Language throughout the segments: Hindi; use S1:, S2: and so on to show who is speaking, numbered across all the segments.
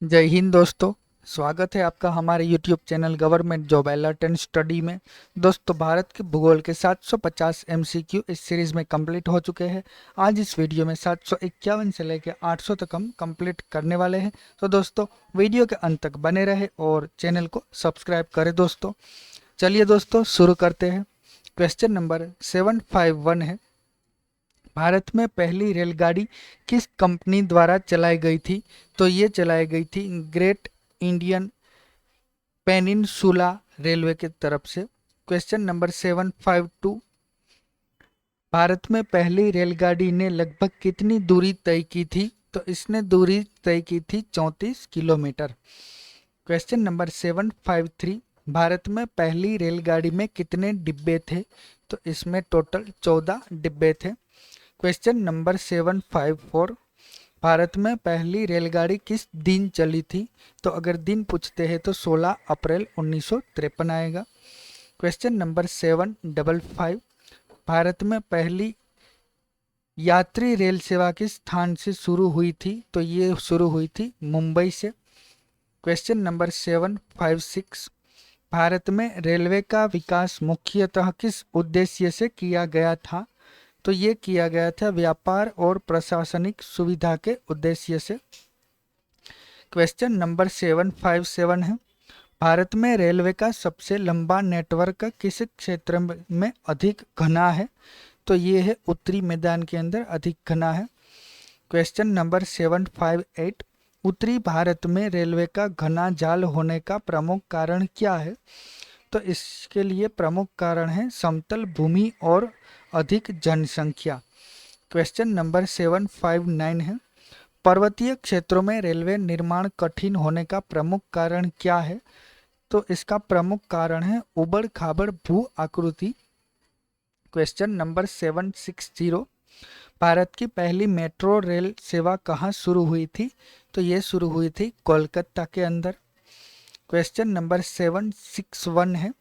S1: जय हिंद दोस्तों। स्वागत है आपका हमारे YouTube channel government job alert and study में। दोस्तों, भारत के भूगोल के 750 MCQ इस सीरीज में कंप्लीट हो चुके हैं। आज इस वीडियो में 751 से लेकर 800 तक हम कंप्लीट करने वाले हैं। तो दोस्तों, वीडियो के अंत तक बने रहे और चैनल को सब्सक्राइब करें। दोस्तों चलिए दोस्तों शुरू करते हैं। क्वेश्चन नंबर 751 है, भारत में पहली रेलगाड़ी किस कंपनी द्वारा चलाई गई थी? तो ये चलाई गई थी ग्रेट इंडियन पेनिनसुला रेलवे की तरफ से। क्वेश्चन नंबर 752, भारत में पहली रेलगाड़ी ने लगभग कितनी दूरी तय की थी? तो इसने दूरी तय की थी 34 किलोमीटर। क्वेश्चन नंबर 753, भारत में पहली रेलगाड़ी में कितने डिब्बे थे? तो इसमें टोटल 14 डिब्बे थे। क्वेश्चन नंबर 754, भारत में पहली रेलगाड़ी किस दिन चली थी? तो अगर दिन पूछते हैं तो 16 अप्रैल 1953 आएगा। क्वेश्चन नंबर 755, भारत में पहली यात्री रेल सेवा किस स्थान से शुरू हुई थी? तो ये शुरू हुई थी मुंबई से। क्वेश्चन नंबर 756, भारत में रेलवे का विकास मुख्यतः किस उद्देश्य से किया गया था? तो ये किया गया था व्यापार और प्रशासनिक सुविधा के उद्देश्य से। क्वेश्चन नंबर 757 है, भारत में रेलवे का सबसे लंबा नेटवर्क किस क्षेत्र में अधिक घना है? तो ये है उत्तरी मैदान के अंदर अधिक घना है। क्वेश्चन नंबर 758, उत्तरी भारत में रेलवे का घना जाल होने का प्रमुख कारण क्या है? तो इसके लिए प्रमुख कारण है समतल भूमि और अधिक जनसंख्या। क्वेश्चन नंबर 759 है, पर्वतीय क्षेत्रों में रेलवे निर्माण कठिन होने का प्रमुख कारण क्या है? तो इसका प्रमुख कारण है उबड़ खाबड़ भू आकृति। क्वेश्चन नंबर 760, भारत की पहली मेट्रो रेल सेवा कहाँ शुरू हुई थी? तो ये शुरू हुई थी कोलकाता के अंदर। क्वेश्चन नंबर 761 है,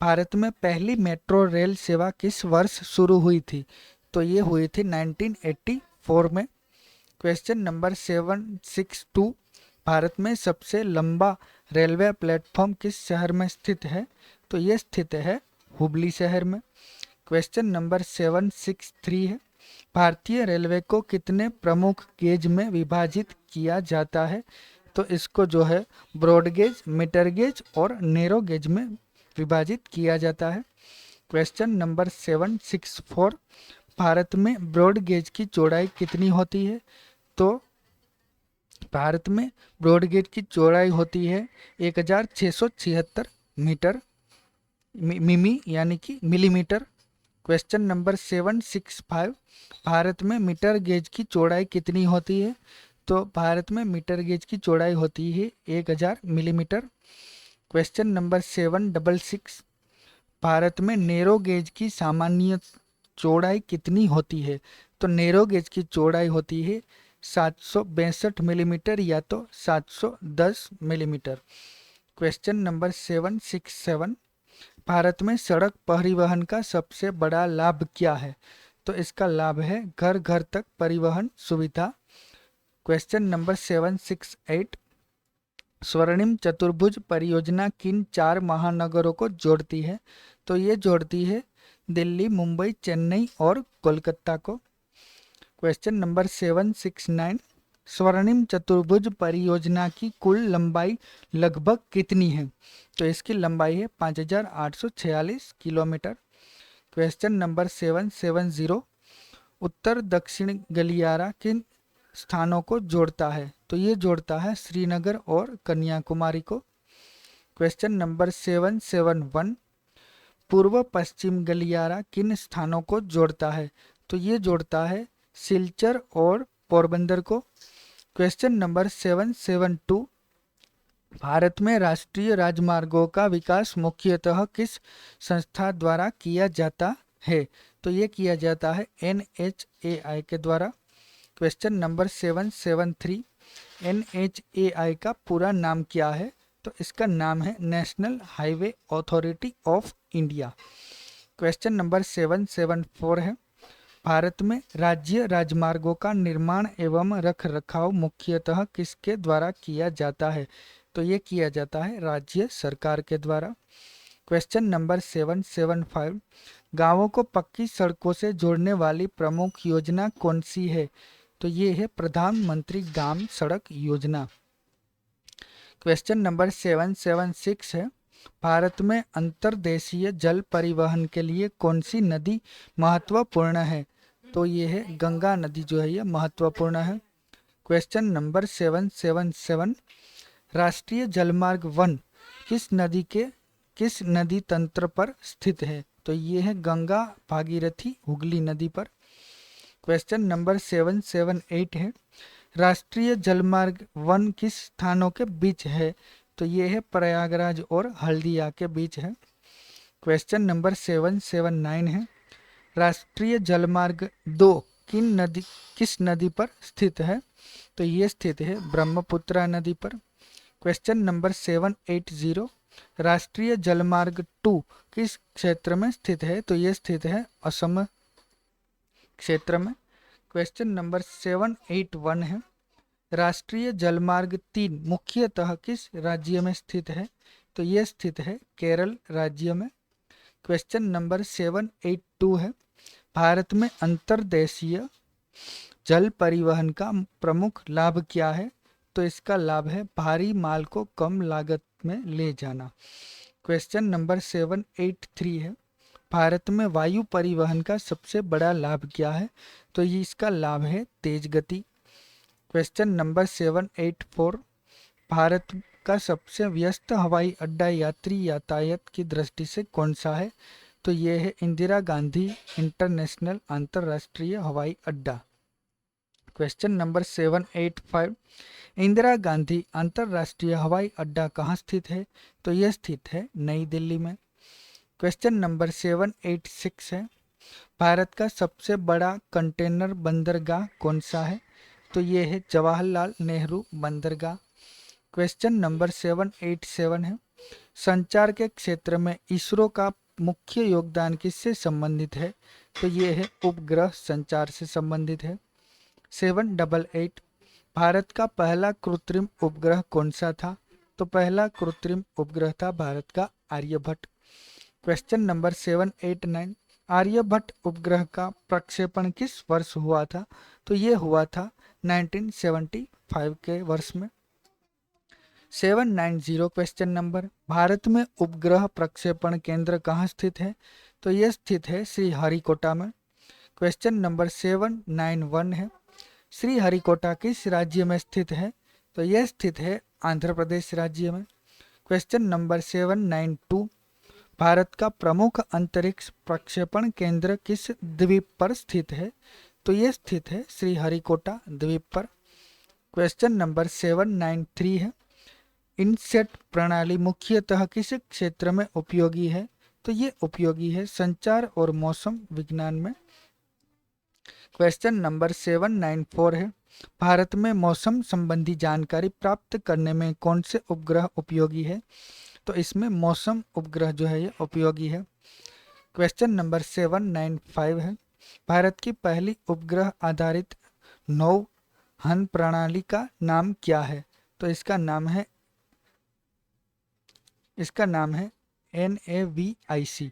S1: भारत में पहली मेट्रो रेल सेवा किस वर्ष शुरू हुई थी? तो ये हुई थी 1984 में। क्वेश्चन नंबर 762, भारत में सबसे लंबा रेलवे प्लेटफॉर्म किस शहर में स्थित है? तो ये स्थित है हुबली शहर में। क्वेश्चन नंबर 763 है, भारतीय रेलवे को कितने प्रमुख गेज में विभाजित किया जाता है? तो इसको जो है ब्रॉड गेज, मीटर गेज और नैरो गेज में विभाजित किया जाता है। क्वेश्चन नंबर 764, भारत में ब्रॉड गेज की चौड़ाई कितनी होती है? तो भारत में ब्रॉड गेज की चौड़ाई होती है 1676 मीटर, मिमी यानी कि मिलीमीटर। क्वेश्चन नंबर 765, भारत में मीटर गेज की चौड़ाई कितनी होती है? तो भारत में मीटर गेज की चौड़ाई होती है 1000 मिलीमीटर। क्वेश्चन नंबर 766, भारत में नैरो गेज की सामान्य चौड़ाई कितनी होती है? तो नैरो गेज की चौड़ाई होती है 762 मिलीमीटर या तो 710 मिलीमीटर। क्वेश्चन नंबर 767, भारत में सड़क परिवहन का सबसे बड़ा लाभ क्या है? तो इसका लाभ है घर घर तक परिवहन सुविधा। क्वेश्चन नंबर 768, स्वर्णिम चतुर्भुज परियोजना किन 4 महानगरों को जोड़ती है? तो ये जोड़ती है दिल्ली, मुंबई, चेन्नई और कोलकाता को। क्वेश्चन नंबर 769, स्वर्णिम चतुर्भुज परियोजना की कुल लंबाई लगभग कितनी है? तो इसकी लंबाई है 5846 किलोमीटर। क्वेश्चन नंबर 770, उत्तर दक्षिण गलियारा किन स्थानों को जोड़ता है? तो ये जोड़ता है श्रीनगर और कन्याकुमारी को। क्वेश्चन नंबर 771, पूर्व पश्चिम गलियारा किन स्थानों को जोड़ता है? तो ये जोड़ता है सिलचर और पोरबंदर को। क्वेश्चन नंबर 772, भारत में राष्ट्रीय राजमार्गों का विकास मुख्यतः किस संस्था द्वारा किया जाता है? तो ये किया जाता है NHAI के द्वारा। क्वेश्चन नंबर 773, NHAI का पूरा नाम क्या है? तो इसका नाम है national highway authority of India. Question number 774 है, भारत में राज्य राजमार्गों का निर्माण एवं रखरखाव मुख्यतः किसके द्वारा किया जाता है? तो ये किया जाता है राज्य सरकार के द्वारा। क्वेश्चन नंबर 775, गांवों को पक्की सड़कों से जोड़ने वाली प्रमुख योजना कौन सी है? तो ये है प्रधानमंत्री ग्राम सड़क योजना। क्वेश्चन नंबर 776 है, भारत में अंतर्देशीय जल परिवहन के लिए कौन सी नदी महत्वपूर्ण है? तो ये है गंगा नदी जो है ये महत्वपूर्ण है। क्वेश्चन नंबर 777, राष्ट्रीय जलमार्ग 1 किस नदी तंत्र पर स्थित है? तो ये है गंगा भागीरथी हुगली नदी पर। क्वेश्चन नंबर 778 है, राष्ट्रीय जलमार्ग 1 किस स्थानों के बीच है? तो ये है प्रयागराज और हल्दिया के बीच है। क्वेश्चन नंबर 779 है, राष्ट्रीय जलमार्ग 2 किस नदी पर स्थित है? तो ये स्थित है ब्रह्मपुत्रा नदी पर। क्वेश्चन नंबर 780, राष्ट्रीय जलमार्ग 2 किस क्षेत्र में स्थित है? तो ये स्थित है असम क्षेत्र में। क्वेश्चन नंबर 781 है, राष्ट्रीय जलमार्ग 3 मुख्यतः किस राज्य में स्थित है? तो ये स्थित है केरल राज्य में। क्वेश्चन नंबर 782 है, भारत में अंतर्देशीय जल परिवहन का प्रमुख लाभ क्या है? तो इसका लाभ है भारी माल को कम लागत में ले जाना। क्वेश्चन नंबर 783 है, भारत में वायु परिवहन का सबसे बड़ा लाभ क्या है? तो ये इसका लाभ है तेज गति। क्वेश्चन नंबर 784, भारत का सबसे व्यस्त हवाई अड्डा यात्री यातायात की दृष्टि से कौन सा है? तो ये है इंदिरा गांधी इंटरनेशनल अंतर्राष्ट्रीय हवाई अड्डा। क्वेश्चन नंबर 785, इंदिरा गांधी अंतर्राष्ट्रीय हवाई अड्डा कहाँ स्थित है? तो यह स्थित है नई दिल्ली में। क्वेश्चन नंबर 786 है, भारत का सबसे बड़ा कंटेनर बंदरगाह कौन सा है? तो ये है जवाहरलाल नेहरू बंदरगाह। क्वेश्चन नंबर 787 है, संचार के क्षेत्र में इसरो का मुख्य योगदान किससे संबंधित है? तो ये है उपग्रह संचार से संबंधित है। 788, भारत का पहला कृत्रिम उपग्रह कौन सा था? तो पहला कृत्रिम उपग्रह था भारत का आर्यभट्ट। क्वेश्चन नंबर 789, आर्यभट्ट उपग्रह का प्रक्षेपण किस वर्ष हुआ था? तो ये हुआ था 1975 के वर्ष में। 790 क्वेश्चन नंबर, भारत में उपग्रह प्रक्षेपण केंद्र कहाँ स्थित है? तो यह स्थित है श्रीहरिकोटा में। क्वेश्चन नंबर 791 है, श्रीहरिकोटा किस राज्य में स्थित है? तो यह स्थित है आंध्र प्रदेश राज्य में। क्वेश्चन नंबर 792, भारत का प्रमुख अंतरिक्ष प्रक्षेपण केंद्र किस द्वीप पर स्थित है? तो यह स्थित है श्रीहरिकोटा द्वीप पर। क्वेश्चन नंबर 793 है, इनसेट प्रणाली मुख्यतः किस क्षेत्र में उपयोगी है? तो ये उपयोगी है संचार और मौसम विज्ञान में। क्वेश्चन नंबर 794 है, भारत में मौसम संबंधी जानकारी प्राप्त करने में कौन से उपग्रह उपयोगी है? तो इसमें मौसम उपग्रह जो है ये उपयोगी है। क्वेश्चन नंबर 795 है, भारत की पहली उपग्रह आधारित नौवहन प्रणाली का नाम क्या है? तो इसका नाम है NAVIC।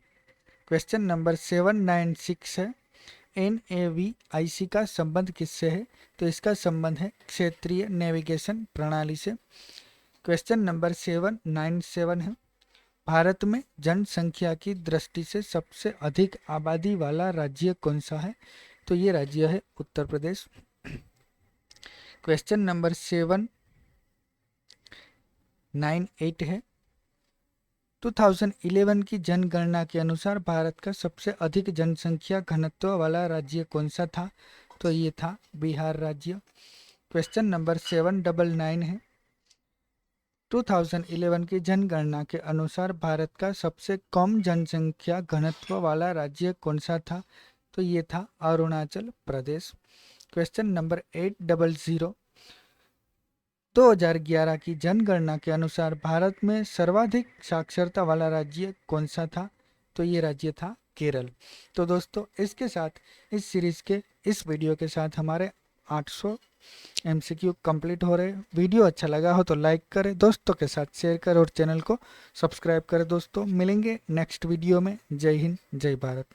S1: क्वेश्चन नंबर 796 है, NAVIC का संबंध किससे है? तो इसका संबंध है क्षेत्रीय नेविगेशन प्रणाली से। क्वेश्चन नंबर 797 है, भारत में जनसंख्या की दृष्टि से सबसे अधिक आबादी वाला राज्य कौन सा है? तो ये राज्य है उत्तर प्रदेश। क्वेश्चन नंबर 798 है, 2011 की जनगणना के अनुसार भारत का सबसे अधिक जनसंख्या घनत्व वाला राज्य कौन सा था? तो ये था बिहार राज्य। क्वेश्चन नंबर 799 है, 2011 की जनगणना के अनुसार भारत का सबसे कम जनसंख्या घनत्व वाला राज्य कौन सा था? तो ये था अरुणाचल प्रदेश। क्वेश्चन नंबर 800, 2011 की जनगणना के अनुसार भारत में सर्वाधिक साक्षरता वाला राज्य कौन सा था? तो ये राज्य था केरल। तो दोस्तों इसके साथ इस सीरीज़ के इस वीडियो के साथ हमारे 800 MCQ कंप्लीट हो रहे। वीडियो अच्छा लगा हो तो लाइक करें, दोस्तों के साथ शेयर करें और चैनल को सब्सक्राइब करें। दोस्तों मिलेंगे नेक्स्ट वीडियो में। जय हिंद, जय भारत।